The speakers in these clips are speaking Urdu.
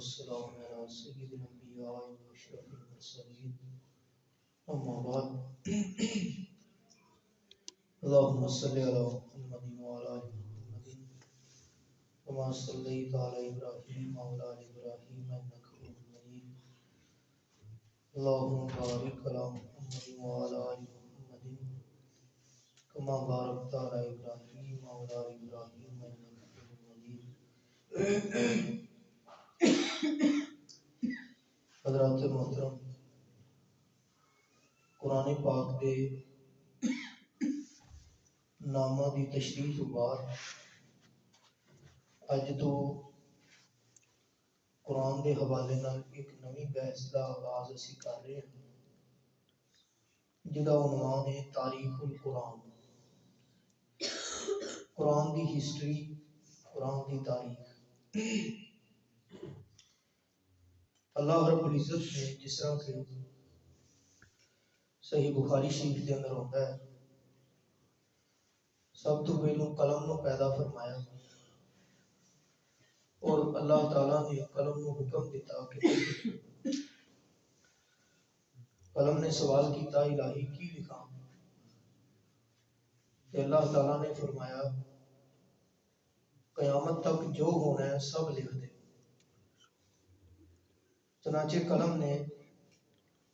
والسلام على سيد الأنبياء وأشرف المرسلين أما بعد اللهم صل على محمد وعلى آل محمد كما صليت على إبراهيم وعلى آل إبراهيم إنك حميد مجيد اللهم بارك على محمد وعلى آل محمد كما باركت على إبراهيم وعلى آل إبراهيم إنك حميد مجيد حضرات محترم، قرآن پاک دے نامہ دی تشریح تو بعد اج تو قرآن دے حوالے نال ایک نویں بحث دا آغاز اسی کر رہے ہیں جدا عنوان ہے تاریخ القرآن، قرآن دی ہسٹری، قرآن دی تاریخ۔ اللہ رب العزت نے جس طرح کہ صحیح بخاری شریف کے اندر ہوتا ہے، سب تو پہلو قلم نو پیدا فرمایا اور اللہ تعالیٰ نے قلم نو حکم دیتا کہ قلم نے سوال کیتا الہی کی لکھاں، کہ اللہ تعالیٰ نے فرمایا قیامت تک جو ہونا ہے سب لکھ دے۔ چنانچہ قلم نے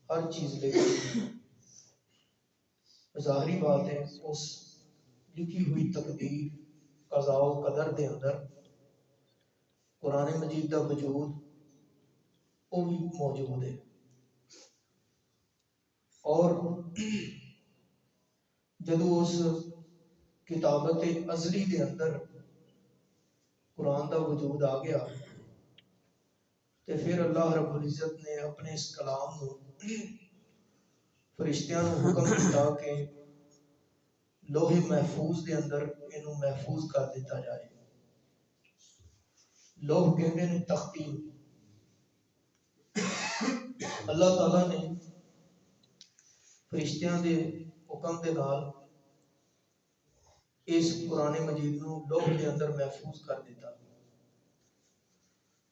ہر چیز لکھ دی۔ ظاہری بات ہے اس لکھی ہوئی تقدیر قضاء و قدر دے اندر قرآن مجید دا وجود وہ بھی موجود ہے، اور جدو اس کتابت ازلی دے اندر قرآن دا وجود آ گیا تے پھر اللہ رب العزت نے اپنے اس کلام نو فرشتیاں نو حکم دیتا کہ لوح محفوظ دے اندر اینو محفوظ کر دیتا جائے۔ لوح کہندے نے تختی۔ اللہ تعالیٰ نے فرشتیاں دے حکم دے نال اس قرآن مجید نو لوح دے اندر محفوظ کر دیتا۔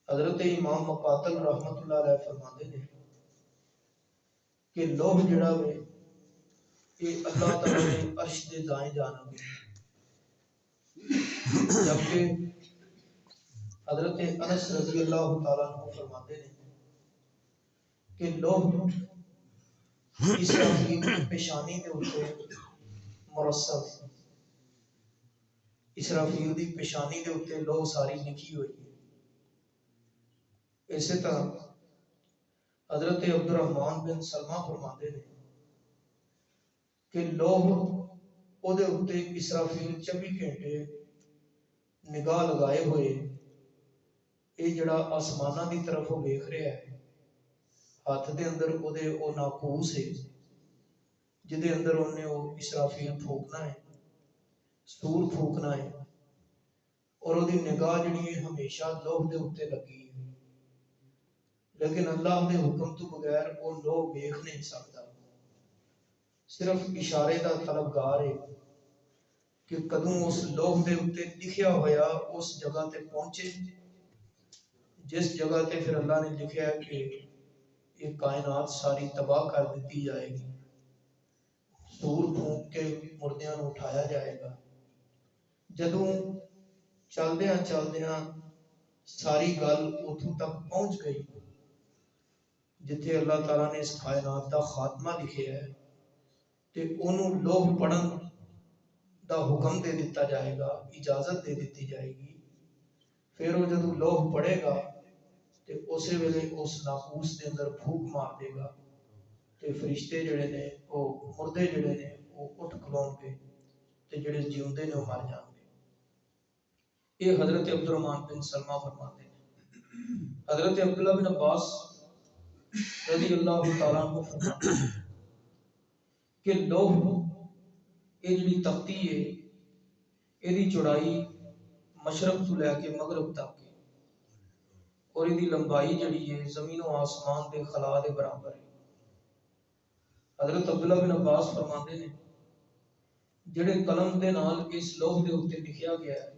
حضرت امام مقاتل رحمت اللہ علیہ فرماتے ہیں کہ لوح جڑا وے یہ اللہ تعالیٰ نے عرش دے دائیں جانب ہے، جبکہ حضرت انس رضی اللہ تعالیٰ عنہ فرماتے ہیں کہ لوح اسرافیل کی پیشانی دے اوپر مرصع، اسرافیل دی پیشانی دے اوپر لوح ساری لکھی ہوئی ہے۔ اسی طرح حضرت عبد الرحمن بن سلمہ فرماتے ہیں کہ لوح او دے اوپر اسرافیل 24 گھنٹے نگاہ لگائے ہوئے اے جڑا آسمانہ دی طرف وہ ویکھ رہا ہے، ہاتھ دے اندر او دے او ناقوس ہے جدے اندر انہیں او اسرافیل پھونکنا ہے، سور پھونکنا ہے، اور او دی نگاہ جڑی ہے ہمیشہ لوح دے اوپر لگی ہے، لیکن اللہ دے حکم تو بغیر وہ لوح ویکھ نہیں سکتا، صرف اشارے دا طلبگار ہے کہ کدوں اس لوح دے اوپر لکھیا ہویا اس جگہ تے پہنچے جس جگہ تے پھر اللہ نے لکھیا ہے کہ یہ کائنات ساری تباہ کر دیتی جائے گی، سور پھونک کے مردیاں نو اٹھایا جائے گا۔ جدوں چلدیاں ساری گل اتھوں تک پہنچ گئی جتھے اللہ تعالیٰ نے اس کائنات دا خاتمہ لکھیا ہے تے انہوں لوح پڑھن دا حکم دے دیتا جائے گا، اجازت دے دیتی جائے گی۔ پھر وہ جدوں لوح پڑھے گا تے اسی ویلے اس ناقوس دے اندر پھونک مار دے گا تے فرشتے جڑے نے وہ مردے جڑے نے وہ اٹھ کھلون گے تے جڑے جیوندے نے وہ مر جان گے۔ یہ حضرت عبد الرحمن بن سلمہ فرماتے ہیں۔ حضرت عبداللہ بن عباس رضی اللہ تعالیٰ عنہ فرماتے ہیں کہ لوح یہ جڑی تختی ہے یہ چوڑائی مشرق تو لے کے مغرب تک ہے، اور یہ لمبائی جڑی ہے زمین و آسمان دے خلا دے برابر ہے۔ حضرت عبداللہ بن عباس فرماتے ہیں جڑے قلم دے نال اس لوح دے اوپر لکھیا گیا ہے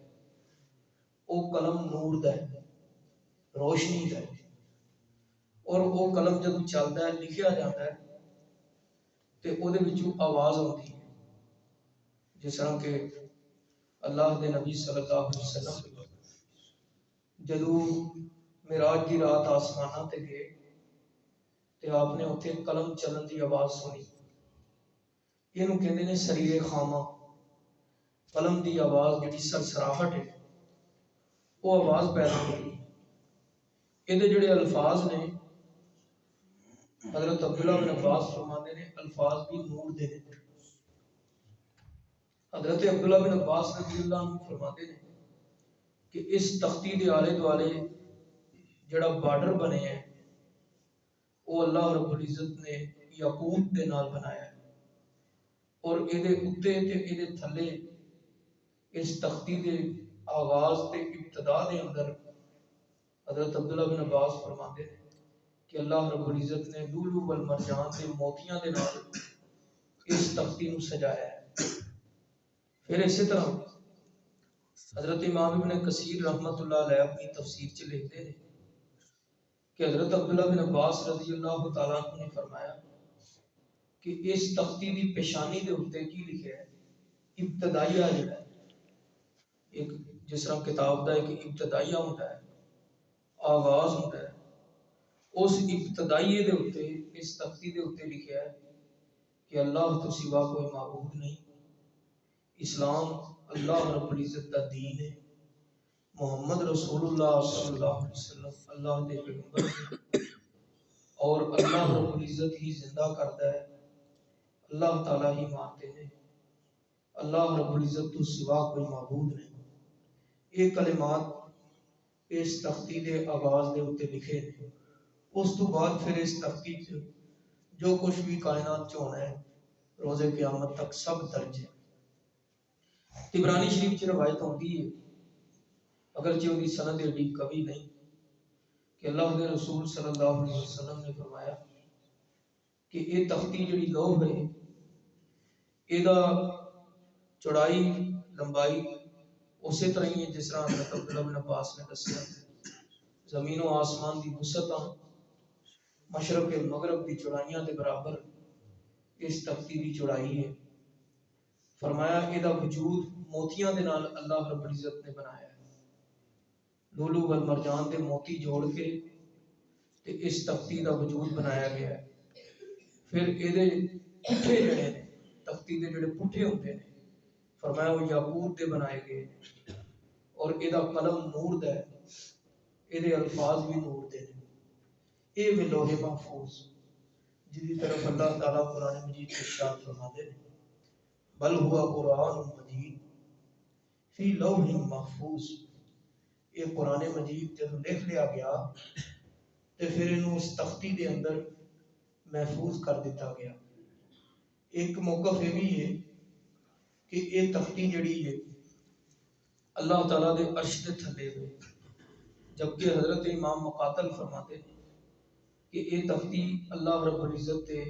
وہ قلم نور دا ہے، روشنی دا ہے، اور وہ قلم جب چلتا ہے لکھیا جاتا ہے تو وہ آواز آتی ہے، جس طرح کہ اللہ دے نبی صلی اللہ علیہ وسلم جدو معراج کی رات آسمانہ تے گئے تے آپ نے اتنے قلم چلن دی آواز سنی. یہ کہتے ہیں سریر خامہ، قلم دی آواز جڑی سرسراہٹ ہے وہ آواز پیدا ہوئی. یہ جڑے الفاظ نے حضرت عبداللہ بن عباس فرماتے ہیں الفاظ بھی نور دے نے. حضرت عبداللہ بن عباس رضی اللہ عنہ فرماتے ہیں کہ اس تختی دے آلے دوالے جڑا بارڈر بنے ہیں وہ اللہ رب العزت نے یاقوت دے نال بنایا ہے، اور یہ اتے تے یہ تھلے اس تختی دے آغاز تے ابتدا دے اندر حضرت عبداللہ بن عباس فرماتے ہیں کہ اللہ رب العزت نے لولو والمرجان دے موتیاں دے نال اس تختی نو سجایا ہے. پھر اسی طرح حضرت امام ابن کثیر رحمت اللہ علیہ اپنی تفسیر چ لکھتے ہیں کہ حضرت عبداللہ بن عباس رضی اللہ تعالیٰ عنہ نے فرمایا کہ اس تختی دی پیشانی دے اوپر کی لکھا ہے ابتدائیہ جڑا ہے، ایک جس طرح کتاب دا ایک ابتدائیہ ہوتا ہے، آغاز ہوتا ہے، اس ابتدائیے دے اوپر اس تختی دے اوپر لکھا ہے کہ اللہ تو سوا کوئی معبود نہیں، اسلام اللہ رب العزت کا دین ہے، محمد رسول اللہ صلی اللہ علیہ وسلم اللہ دے پیغمبر ہیں، اور اللہ رب العزت ہی زندہ کرتا ہے، اللہ تعالیٰ ہی مانتے ہیں، اللہ رب العزت تو سوا کوئی معبود نہیں. یہ کلمات اس تختی دے آغاز دے اوپر لکھے ہیں. اس تو بعد پھر اس تختی جو کچھ بھی کائنات ہونا ہے روز قیامت تک سب درج ہے. طبرانی شریف کی روایت ہوتی ہے اگرچہ ان کی سند ایڈی کبھی نہیں کہ اللہ کے رسول صلی اللہ علیہ وسلم نے فرمایا کہ یہ تختی جڑی لوح ہے یہ چوڑائی لمبائی اسی طرح ہی ہے جس طرح حضرت عبداللہ بن عباس نے دسیا. زمین و آسمان کی وسعتاں مشرق کے مغرب کی چوڑائیاں کے برابر اس تختی کی چوڑائی ہے. فرمایا یہ وجود موتیاں دے نال اللہ رب العزت نے بنایا ہے، لولو والمرجان دے موتی جوڑ کے تے اس تختی دا وجود بنایا گیا ہے. پھر یہ پٹھے جڑے نے تختی دے جڑے پٹھے ہوتے ہیں فرمایا وہ یاقوت دے بنائے گئے اور یہ قلم نور دا ہے، یہ الفاظ بھی نور دے نے. یہ بھی لوح محفوظ جس کی طرف اللہ تعالیٰ قرآن مجید کے ارشاد فرماتے ہیں بل ہوا قرآن مجید فی لوح محفوظ. یہ قرآن مجید جب لکھ لیا گیا تو پھر انہوں اس تختی دے اندر محفوظ کر دیتا گیا. ایک موقف یہ بھی ہے کہ یہ تختی جڑی ہے اللہ تعالیٰ دے عرش دے تھلے ہوئے، جبکہ حضرت امام مقاتل فرماتے ہیں کہ یہ تختی اللہ رب العزت دے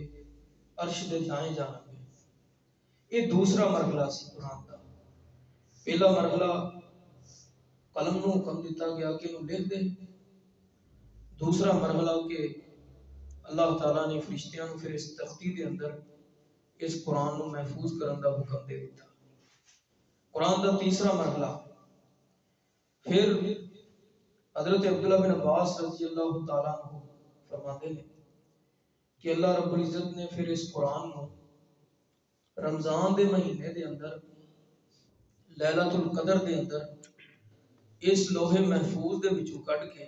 عرش دے دائیں جانب ہے. یہ دوسرا مرحلہ سی قرآن کا. پہلا مرحلہ قلم نو حکم دیتا گیا کہ انہوں لکھ دے. دوسرا مرحلہ کہ اللہ تعالیٰ نے فرشتیاں پھر اس تختی دے اندر اس قرآن نو محفوظ کرن دا حکم دے دیتا. قرآن دا تیسرا مرحلہ پھر حضرت عبداللہ بن عباس رضی اللہ تعالیٰ عنہ فرماتے ہیں کہ اللہ رب العزت نے پھر اس قرآن نو رمضان دے مہینے دے اندر لیلۃ القدر دے اندر اس لوح محفوظ دے وچوں کڈ کے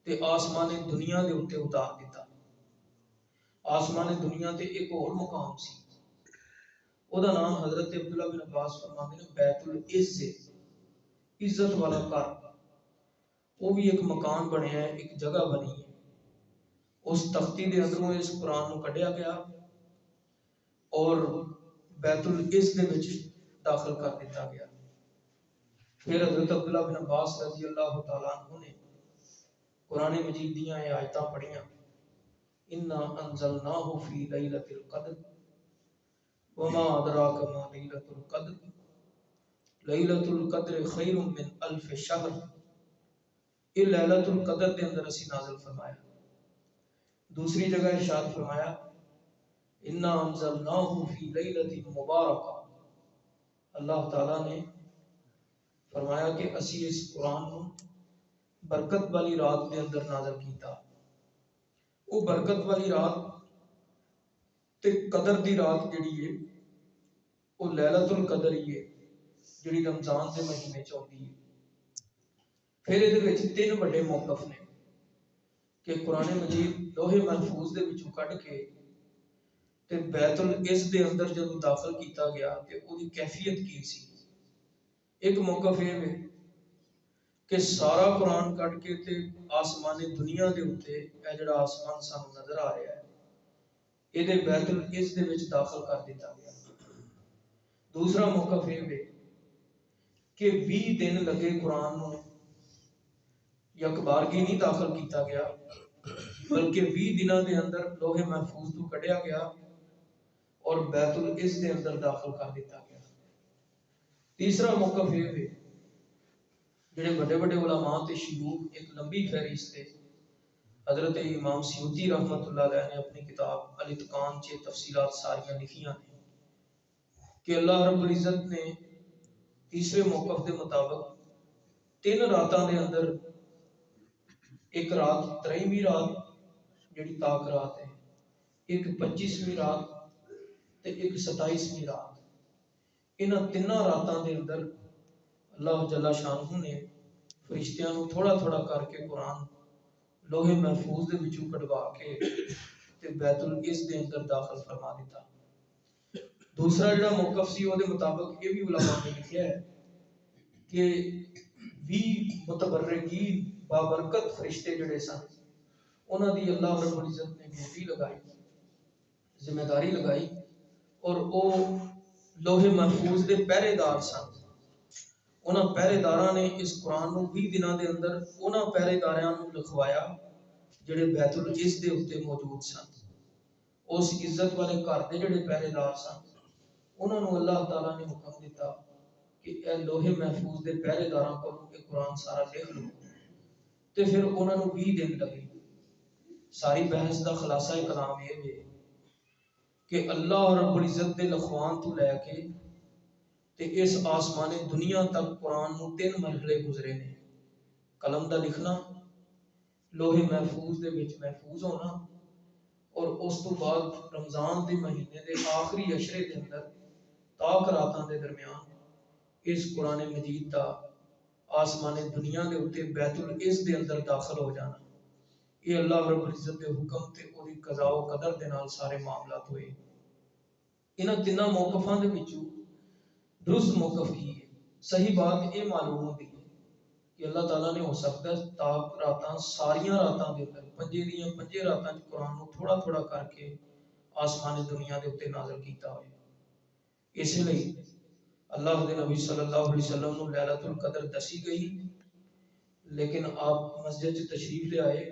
تے آسمان دنیا دے اوتے اتار دیتا. آسمان دنیا تے ایک اور مقام سی، او دا نام حضرت عبداللہ بن عباس فرماتے ہیں بیت العز، عزت والا گھر. وہ بھی ایک مکان بنیا ہے، ایک جگہ بنی ہے. اس تختی دے اندروں اس قرآن نو کڈیا گیا اور بیت العز دے وچ داخل کر دیتا گیا. پھر حضرت عبداللہ بن عباس رضی اللہ تعالیٰ عنہ نے قرآن مجید دیاں یہ آیتاں پڑھیاں انا انزلناہ فی لیلۃ القدر وما ادراک ما لیلۃ القدر لیلۃ القدر خیر من الف شہر. یہ لیلۃ القدر دے اندر اسی نازل فرمایا دوسری جگہ ارشاد فرمایا انا انزلناہ فی لیلۃ مبارکہ، اللہ تعالیٰ نے فرمایا کہ اسی اس قرآن کو برکت والی رات کے اندر نازل کیتا۔ وہ برکت والی رات تے قدر دی رات جڑی ہے وہ لیلۃ القدر ہی ہے جڑی رمضان کے مہینے چ ہوتی ہے۔ پھر یہ تین بڑے موقف نے کہ قرآن مجید لوہے محفوظ دے وچوں کڈ کے تے بیت العز دے اندر جب داخل کیتا گیا تے وہ دی کیفیت کی سی۔ ایک موقف یہ ہے کہ سارا قرآن کٹ کے تے آسمان دنیا دے اوتے اے جڑا آسمان سانو نظر آ رہا ہے یہ بیت العز دے وچ داخل کر دیتا گیا۔ دوسرا موقف یہ ہے کہ 20 دن لگے قرآن نو یکبارگی نہیں داخل کیتا گیا بلکہ 20 دنوں دے اندر لوہے محفوظ تو کڈیا گیا اور بیت العز دے اندر داخل کر دیتا گیا۔ تیسرا موقف یہ ہے جڑے بڑے بڑے علماء تے شیوخ ایک لمبی فہرست ہے، حضرت امام سیوطی رحمۃ اللہ علیہ نے اپنی کتاب الاتقان چ تفصیلات ساریاں لکھیاں ہیں کہ اللہ رب العزت نے تیسرے موقف دے مطابق 3 راتاں دے اندر ایک رات 23ویں رات جڑی تاک رات ہے، ایک 25ویں رات تے ایک 27ویں رات، انہاں تیناں راتاں دے اندر اللہ جل شانہ نے فرشتیاں نو تھوڑا تھوڑا کر کے قرآن لوہے محفوظ دے وچوں کڈوا کے تے بیت العز دے اندر داخل فرما دیتا۔ دوسرا جڑا موقف سی وہ دے مطابق یہ بھی علماء نے لکھیا ہے کہ 20 متبرکین بابرکت فرشتے جڑے سن انہاں دی اللہ رب العزت نے ڈیوٹی لگائی، ذمہ داری لگائی اور او لوہے محفوظ دے پہرے دار سن۔ انہاں پہرے داراں نے اس قرآن نو 20 دنوں دے اندر انہاں پہرے داراں نو لکھوایا جڑے بیت العز دے اوتے موجود سن۔ اس عزت والے گھر دے جڑے پہرے دار سن انہاں نو اللہ تعالیٰ نے حکم دیتا کہ اے لوہے محفوظ دے پہرے داراں کو یہ قرآن سارا لکھ لو، تے پھر انہاں نو 20 دن لگے۔ ساری بحث دا خلاصہ کلام یہ ہے کہ اللہ رب العزت دے لکھوان تو لے کے تے اس آسمان دنیا تک قرآن نو 3 مرحلے گزرے نے۔ قلم دا لکھنا، لوہے محفوظ دے وچ محفوظ ہونا، اور اس تو بعد رمضان دے مہینے دے آخری عشرے دے اندر تاک راتاں دے درمیان اس قرآن مجید دا آسمان دنیا دے اوتے بیت العز دے اندر داخل ہو جانا۔ یہ اللہ رب العزت دے حکم تے او دی قضاء و قدر دے نال سارے معاملات ہوئے۔ انہاں تیناں موقفاں دے وچوں درست موقف کی ہے، صحیح بات یہ معلوم ہوتی ہے کہ اللہ تعالیٰ نے ہو سکتا ہے تاک راتاں ساریاں راتاں دے اندر 5 راتاں قرآن کو تھوڑا تھوڑا کر کے آسمان دنیا دے اوتے نازل کیتا ہوئے۔ اسی لیے اللہ دے نبی صلی اللہ علیہ وسلم نو لیلۃ القدر دسی گئی، لیکن آپ مسجد چ تشریف لے آئے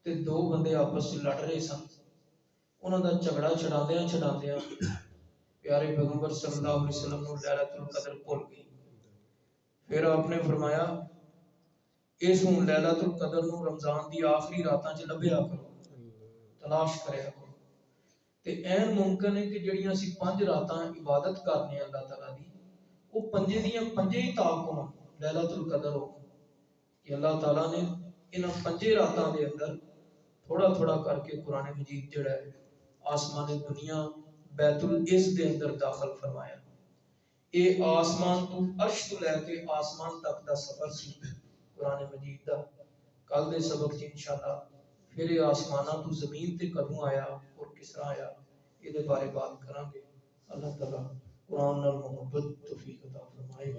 تے 2 بندے آپس میں لڑ رہے سن، انہاں دا جھگڑا چھڑاندیاں پیارے پیغمبر صلی اللہ علیہ وسلم نو لیلۃ القدر بھول گئی۔ پھر آپ نے فرمایا اس ہوں لیلۃ القدر نو رمضان دی آخری راتاں چ لبھیا کرو، تلاش کریا کرو، تے این ممکن ہے کہ جڑیاں اسی 5 راتاں عبادت کرنے اللہ تعالیٰ دی وہ 5 دیاں 5 ہی تاک ہون لیلۃ القدر ہو کہ اللہ تعالیٰ نے انہاں 5 راتاں دے اندر تھوڑا تھوڑا کر کے قرآن مجید جڑا ہے آسمان دنیا بیت العز دے اندر داخل فرمایا۔ اے آسمان تو عرش تو لے کے آسمان تک دا سفر سی قرآن مجید دا۔ کل دے سبق چ انشاءاللہ پھر یہ آسمانہ تو زمین تے کدوں آیا اور کس طرح آیا یہ دے بارے بات کریں گے۔ اللہ تعالیٰ قرآن نال محبت توفیق عطا فرمائے۔